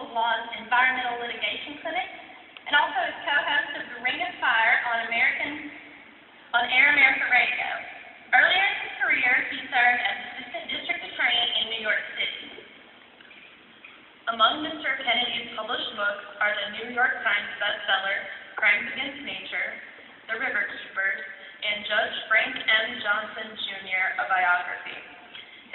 of Law's Environmental Litigation Clinic, and also is co-host of The Ring of Fire on Air America Radio. Earlier in his career, he served as Assistant District Attorney in New York City. Among Mr. Kennedy's published books are the New York Times bestseller, Crimes Against Nature, The River Keepers, and Judge Frank M. Johnson, Jr., a biography.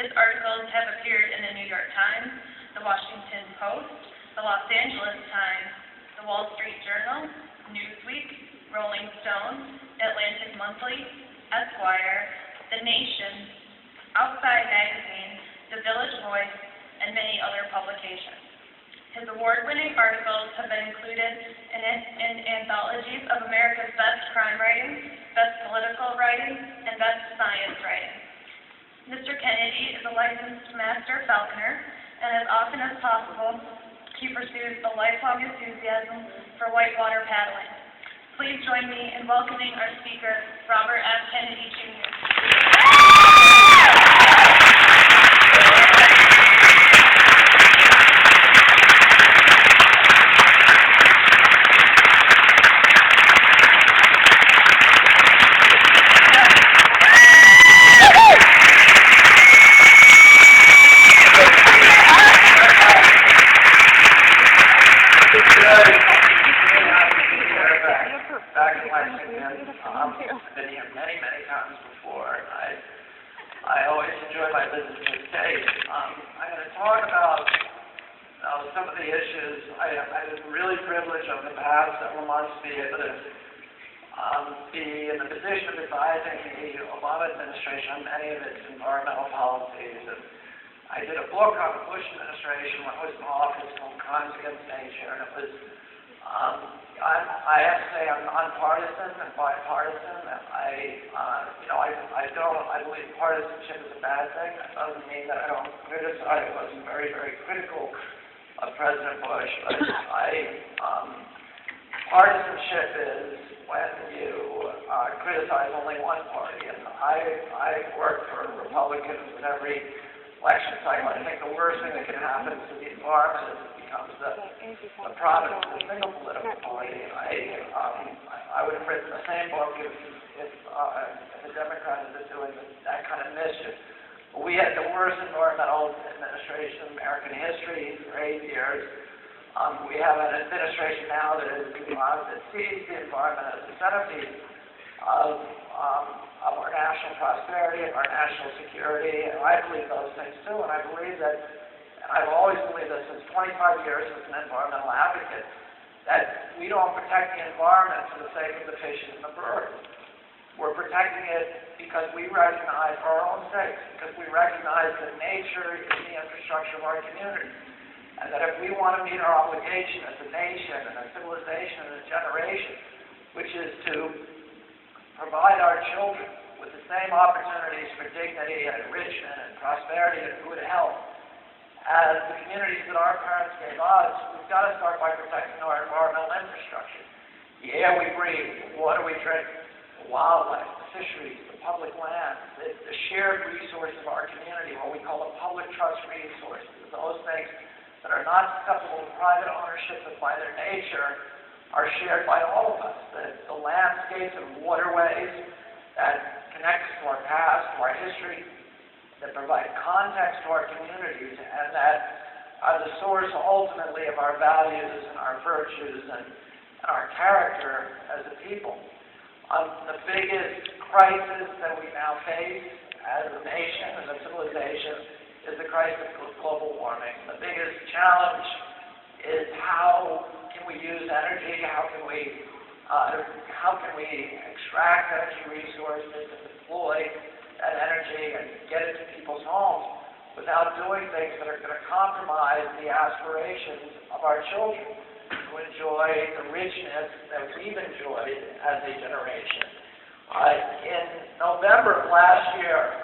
His articles have appeared in the New York Times, the Washington Post, the Los Angeles Times, the Wall Street Journal, Newsweek, Rolling Stone, Atlantic Monthly, Esquire, The Nation, Outside Magazine, The Village Voice, and many other publications. His award-winning articles have been included in anthologies of America's best crime writing, best political writing, and best science writing. Mr. Kennedy is a licensed master falconer, and as often as possible, he pursues a lifelong enthusiasm for whitewater paddling. Please join me in welcoming our speaker, Robert F. Kennedy, Jr. Been here many times before. I always enjoy my visit to the States. I'm going to talk about some of the issues. I've been really privileged over the past several months to be able to be in the position of advising the Obama administration on many of its environmental policies. And I did a book on the Bush administration when I was in office called Crimes Against Nature, and it was I have to say I'm nonpartisan and bipartisan. I believe partisanship is a bad thing. That doesn't mean that I don't criticize. I wasn't very critical of President Bush, but partisanship is when you criticize only one party. And I work for Republicans in every election cycle. I think the worst thing that can happen to the environment is it becomes the province of a single political party. I would have written the same book if the Democrats had been doing that kind of mischief. But we had the worst environmental administration in American history for 8 years. We have an administration now that sees the environment as the centerpiece of our national prosperity, of our national security, and I believe those things too, and I believe that, and I've always believed this since 25 years as an environmental advocate, that we don't protect the environment for the sake of the fishes and the birds. We're protecting it because we recognize, for our own sakes, because we recognize that nature is the infrastructure of our community, and that if we want to meet our obligation as a nation and a civilization and a generation, which is to provide our children with the same opportunities for dignity and enrichment and prosperity and good health as the communities that our parents gave us, we've got to start by protecting our environmental infrastructure. The air we breathe, the water we drink, the wildlife, the fisheries, the public lands, the shared resources of our community, what we call the public trust resources, those things that are not susceptible to private ownership but by their nature are shared by all of us. The landscapes and waterways that connect us to our past, to our history, that provide context to our communities, and that are the source ultimately of our values and our virtues and our character as a people. The biggest crisis that we now face as a nation and a civilization is the crisis of global warming. The biggest challenge is how can we use energy, how can we extract energy resources and deploy that energy and get it to people's homes without doing things that are going to compromise the aspirations of our children to enjoy the richness that we've enjoyed as a generation. In November of last year,